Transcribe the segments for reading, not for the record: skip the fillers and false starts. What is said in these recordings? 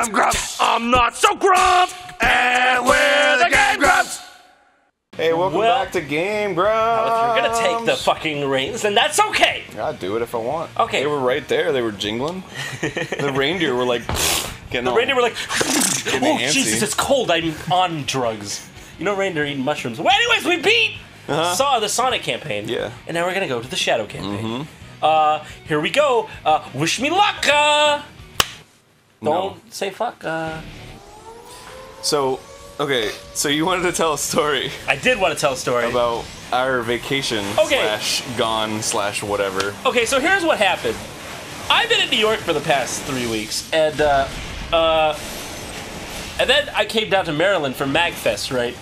I'm Grumps. I'm not so Grump. And we're the GameGrumps. Hey, welcome back to GameGrumps. Now, if you're gonna take the fucking reins, then that's okay. I'll do it if I want. Okay. They were right there. They were jingling. The reindeer were like getting The reindeer were like, oh, antsy. Jesus, it's cold. I'm on drugs. You know, reindeer eating mushrooms. Well, anyways, we beat the Sonic campaign. Yeah. And now we're gonna go to the Shadow campaign. Here we go. Wish me luck. Don't say fuck. So, okay, so you wanted to tell a story I did want to tell a story about our vacation / whatever. Okay, so here's what happened. I've been in New York for the past 3 weeks, and then I came down to Maryland for MagFest, right?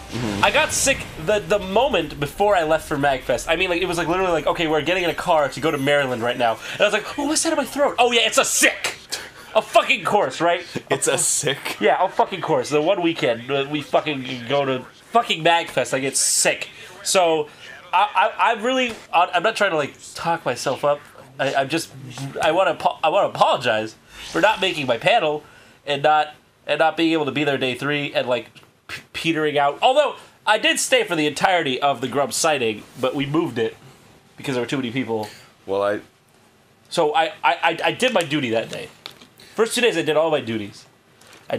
I got sick the moment before I left for MagFest. I mean, like, it was like literally like, okay, we're getting in a car to go to Maryland right now. And I was like, oh, what's that in my throat? Oh yeah, it's a sick. A fucking course, right? It's a sick. Yeah, a fucking course. The one weekend we fucking go to fucking MagFest, I get sick. So I'm not trying to like talk myself up. I want to apologize for not making my panel and not being able to be there day 3 and like petering out. Although I did stay for the entirety of the Grumps sighting, but we moved it because there were too many people. Well, I did my duty that day. First 2 days I did all my duties.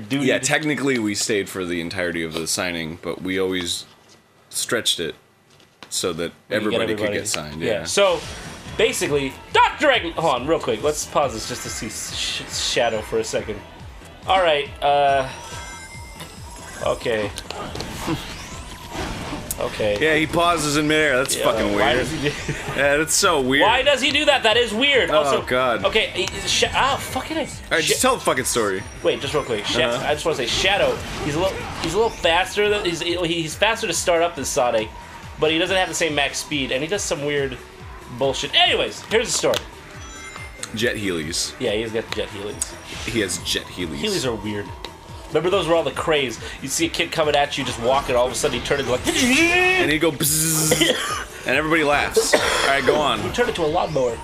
Yeah, technically we stayed for the entirety of the signing, but we always stretched it so that everybody could get signed. Yeah. So basically, Dr. Egg. Hold on, real quick. Let's pause this just to see Shadow for a second. All right. Okay. Okay. Yeah, he pauses in midair. That's fucking weird. Why does he do? Yeah, that's so weird. Why does he do that? That is weird. Also, God. Okay. Fucking it. All right, just tell the fucking story. Wait, just real quick. I just want to say, Shadow. He's a little faster. He's faster to start up than Sonic, but he doesn't have the same max speed, and he does some weird bullshit. Anyways, here's the story. Jet Heelys. Yeah, he's got the jet Heelys. He has jet Heelys. Heelys are weird. Remember, those were all the craze. You'd see a kid coming at you, just walking, all of a sudden he turned into like... And he'd go bzzz, and everybody laughs. Alright, go on. He turned into a lawnmower.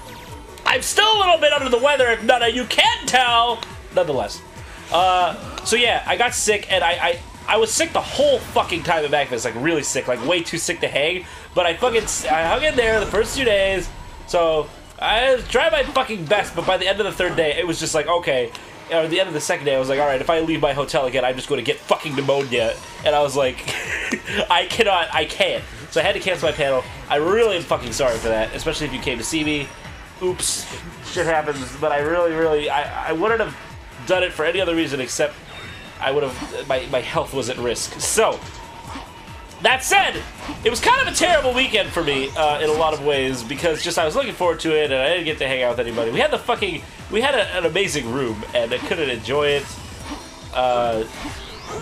I'm still a little bit under the weather, if none of you can tell! Nonetheless. So yeah, I got sick, and I was sick the whole fucking time at MagFest, like really sick, like way too sick to hang. But I hung in there the first 2 days, so I tried my fucking best, but by the end of the 3rd day, it was just like, okay... Or at the end of the 2nd day, I was like, alright, if I leave my hotel again, I'm just going to get fucking pneumonia. And I was like, I can't. So I had to cancel my panel. I really am fucking sorry for that, especially if you came to see me. Oops, shit happens. But I really, I wouldn't have done it for any other reason except my health was at risk. So, that said, it was kind of a terrible weekend for me in a lot of ways because just I was looking forward to it and I didn't get to hang out with anybody. We had an amazing room and I couldn't enjoy it.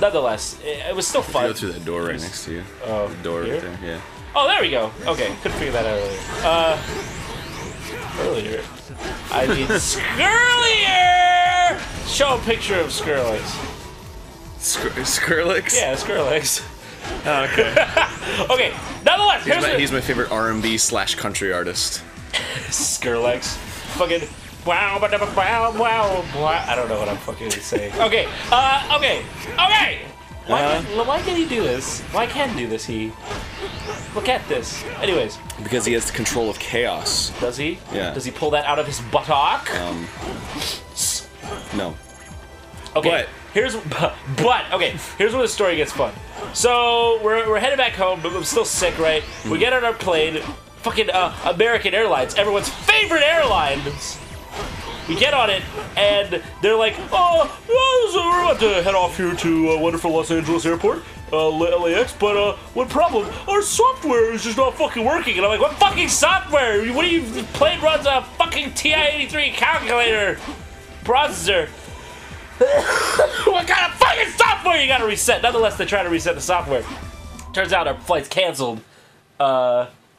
Nonetheless, it was still fun. Go through that door right next to you. Oh, the door here? right there. Yeah. Oh, there we go. Okay, couldn't figure that out earlier. I mean, Skrillex! Show a picture of Skrillex. Skrillex? Yeah, Skrillex. Oh, okay. Okay, nonetheless, he's my favorite R&B / country artist. Skrillex. Fucking wow, wow. I don't know what I'm fucking saying. Okay, okay. Why can he do this? Why can't he do this, he? Look at this. Anyways. Because he has the control of chaos. Does he? Yeah. Does he pull that out of his buttock? No. Okay. Here's where the story gets fun. So we're headed back home, but I'm still sick, right? We get on our plane, fucking American Airlines, everyone's favorite airlines. We get on it, and they're like, so we're about to head off here to wonderful Los Angeles Airport, LAX, but what problem? Our software is just not fucking working. And I'm like, what fucking software? What do you, plane runs a fucking TI-83 calculator processor. What kind of fucking software you gotta reset? Nonetheless, they try to reset the software. Turns out our flight's canceled.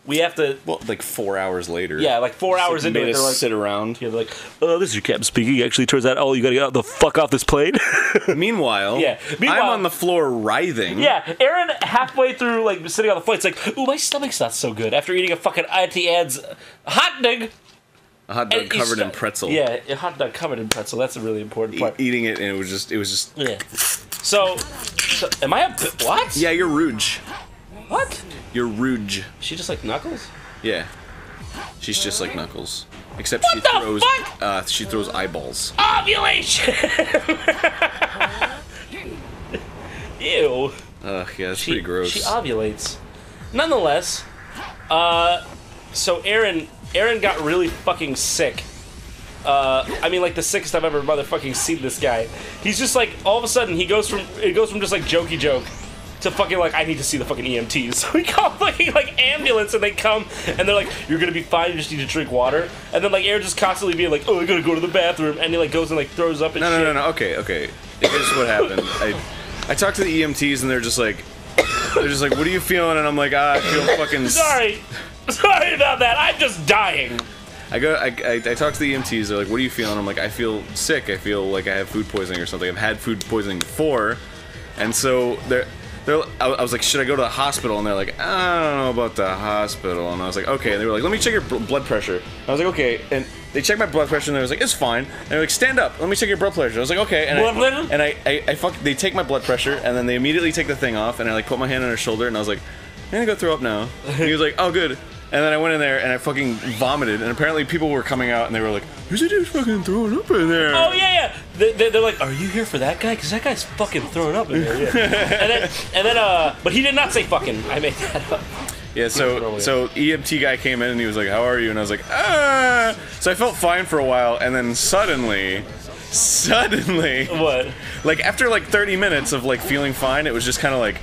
We have to... Well, like 4 hours later. Yeah, like 4 hours into it, they're like... sit around. Yeah, they're like, this is your captain speaking. Actually, turns out, you gotta get the fuck off this plane. Meanwhile, I'm on the floor writhing. Yeah, Aaron, halfway through, like, sitting on the flight's like, ooh, my stomach's not so good. After eating a fucking Auntie Anne's hot dog. A hot dog covered in pretzel. Yeah, a hot dog covered in pretzel. That's a really important part. Eating it, and it was just. Yeah. So am I what? Yeah, you're Rouge. What? You're Rouge. She just like Knuckles? Yeah. She's just like Knuckles, except she throws eyeballs. Ovulation. Ew. Ugh, yeah, that's pretty gross. She ovulates. Nonetheless, so Aaron got really fucking sick. I mean, like the sickest I've ever motherfucking seen this guy. He's just like, all of a sudden, it goes from just like jokey joke to fucking like, I need to see the fucking EMTs. So we call fucking like ambulance, and they come and they're like, you're gonna be fine, you just need to drink water. And then like Aaron just constantly being like, oh, I gotta go to the bathroom, and he like goes and like throws up and shit. No. Okay. Here's what happened. I talked to the EMTs, and they're just like, what are you feeling? And I'm like, I feel fucking. Sorry about that. I'm just dying. I talked to the EMTs. They're like, what are you feeling? I'm like, I feel sick. I feel like I have food poisoning or something. I've had food poisoning before, and so I was like, should I go to the hospital? And they're like, I don't know about the hospital. And I was like, okay. And they were like, let me check your blood pressure. I was like, okay. And they checked my blood pressure, and they was like, it's fine. And they're like, stand up. Let me check your blood pressure. I was like, okay. And they take my blood pressure, and then they immediately take the thing off, and I like put my hand on her shoulder, and I was like, I'm gonna go throw up now. And he was like, oh, good. And then I went in there and I fucking vomited, and apparently people were coming out and they were like, who's that dude fucking throwing up in there? Oh, yeah. They're like, are you here for that guy? Because that guy's fucking throwing up in there, yeah. and then, but he did not say fucking. I made that up. Yeah, so EMT guy came in and he was like, how are you? And I was like, ah. So I felt fine for a while, and then suddenly, what? Like after like 30 minutes of like feeling fine, it was just kind of like,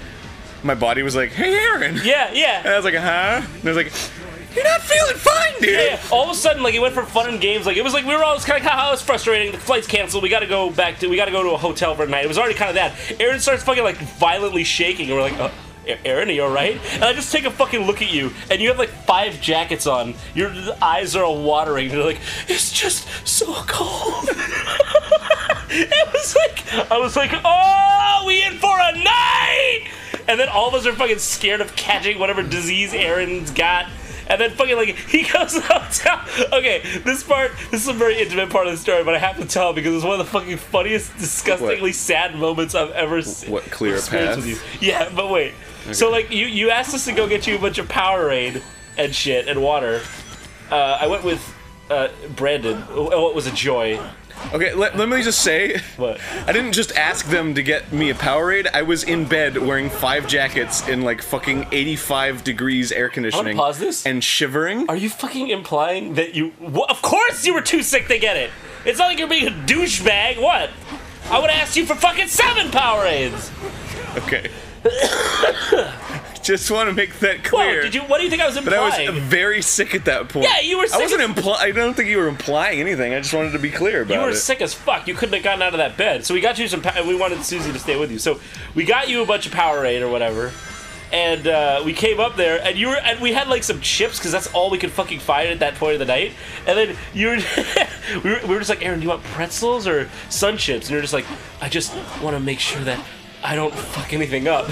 my body was like, hey, Aaron. Yeah. And I was like, huh? And I was like, you're not feeling fine, dude. Yeah. All of a sudden, like, it went from fun and games. Like, it was like, we were all kind of, haha, it's frustrating. The flight's canceled. We gotta go to a hotel for the night. It was already kind of that. Aaron starts fucking, like, violently shaking. And we're like, Aaron, are you alright? And I just take a fucking look at you, and you have, like, 5 jackets on. Your eyes are all watering. And you're like, it's just so cold. I was like, oh, we in for a night! And then all of us are fucking scared of catching whatever disease Aaron's got. And then fucking, like, he goes to the hotel. Okay, this is a very intimate part of the story, but I have to tell because it's one of the fucking funniest, disgustingly sad moments I've ever seen. What, clear a path? With you. Yeah, but wait. Okay. So, like, you asked us to go get you a bunch of Powerade and shit and water. I went with Brandon. Oh, it was a joy. Okay, let me just say, what? I didn't just ask them to get me a Powerade. I was in bed wearing 5 jackets in like fucking 85 degrees air conditioning. Pause this. And shivering. Are you fucking implying that you? Of course you were too sick to get it. It's not like you're being a douchebag. What? I would have asked you for fucking 7 Powerades. Okay. Just want to make that clear. Whoa, what do you think I was implying? But I was very sick at that point. Yeah, you were sick. I don't think you were implying anything. I just wanted to be clear about it. You were sick as fuck. You couldn't have gotten out of that bed. So we got you some. We wanted Susie to stay with you. So we got you a bunch of Powerade or whatever. And we came up there, and we had like some chips because that's all we could fucking find at that point of the night. And then you were, we were just like, Aaron, do you want pretzels or Sun Chips? And you're just like, I just want to make sure that I don't fuck anything up.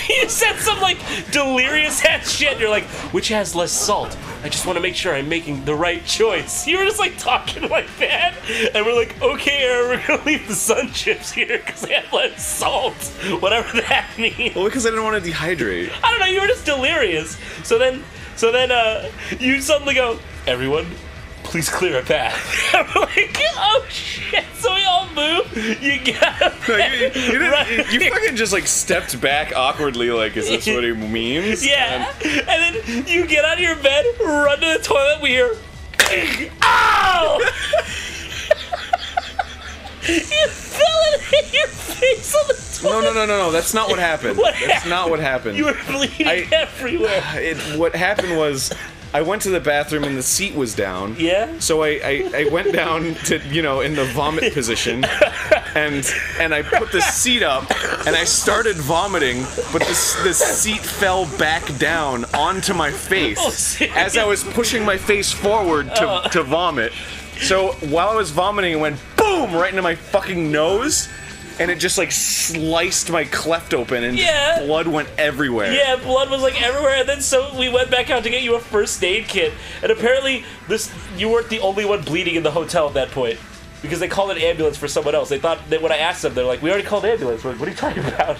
You said some like delirious ass shit. You're like, which has less salt? I just want to make sure I'm making the right choice. You were just like talking like that, and we're like, okay, Aaron, we're gonna leave the Sun Chips here because they have less salt, whatever that means. Well, because I didn't want to dehydrate. I don't know. You were just delirious. So then, you suddenly go, everyone, please clear a path. And we're like, oh shit. So we all move. You get up. No, you fucking just like stepped back awkwardly, like, is this what he means? Yeah. And then you get out of your bed, run to the toilet, we hear, ow! You fell and hit your face on the toilet. No. That's not what happened. That's not what happened. You were bleeding everywhere. What happened was, I went to the bathroom and the seat was down. Yeah? So I went down to, in the vomit position, and I put the seat up, and I started vomiting, but the seat fell back down onto my face as I was pushing my face forward to vomit. So while I was vomiting, it went boom right into my fucking nose. and it just like sliced my cleft open, and Yeah. just blood went everywhere. Yeah, blood was like everywhere, and then so we went back out to get you a first aid kit, and apparently you weren't the only one bleeding in the hotel at that point, because they called an ambulance for someone else. They thought that when I asked them, they're like, "We already called the ambulance." We're like, "What are you talking about?"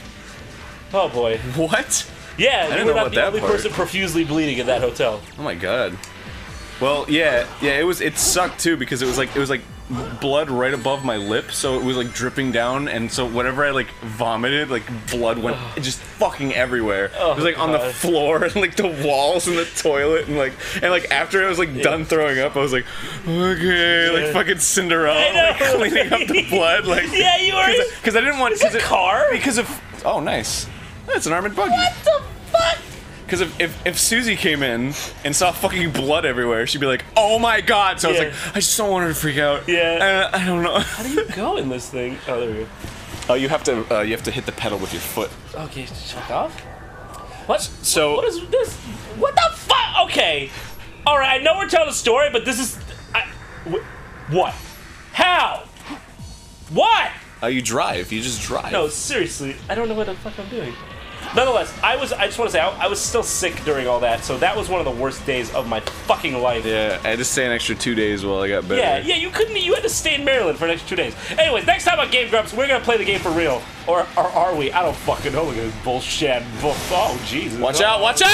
Oh boy. What? Yeah, didn't you were know not about the that only part. person profusely bleeding in that hotel. Oh my god. Well, yeah, it sucked too, because it was like blood right above my lip, so it was like dripping down, and so whenever I like vomited, like blood went just fucking everywhere. Oh, it was like on the God. floor and like the walls and the toilet, and like after I was like done throwing up, I was like, okay, like fucking Cinderella, I know. like cleaning up the blood, like Yeah, you were. because I didn't want It's a car. because of oh nice, that's an armored buggy. What the fuck? Because if Susie came in and saw fucking blood everywhere, she'd be like, "Oh my god!" So I was Yeah. like, I just don't want her to freak out. Yeah. I don't know. How do you go in this thing? Oh, there we go. Oh, you have to hit the pedal with your foot. Okay, fuck off. What? So What is this? What the fuck? Okay. All right. I know we're telling a story, but this is. What? How? What? you drive. You just drive. No, seriously. I don't know what the fuck I'm doing. Nonetheless, I just want to say I was still sick during all that, so that was one of the worst days of my fucking life. Yeah, I had to stay an extra 2 days while I got better. Yeah, you couldn't. You had to stay in Maryland for an extra 2 days. Anyways, next time on Game Grumps, we're gonna play the game for real, or are we? I don't fucking know. Look at this bullshit. Oh Jesus! Watch out! Watch out!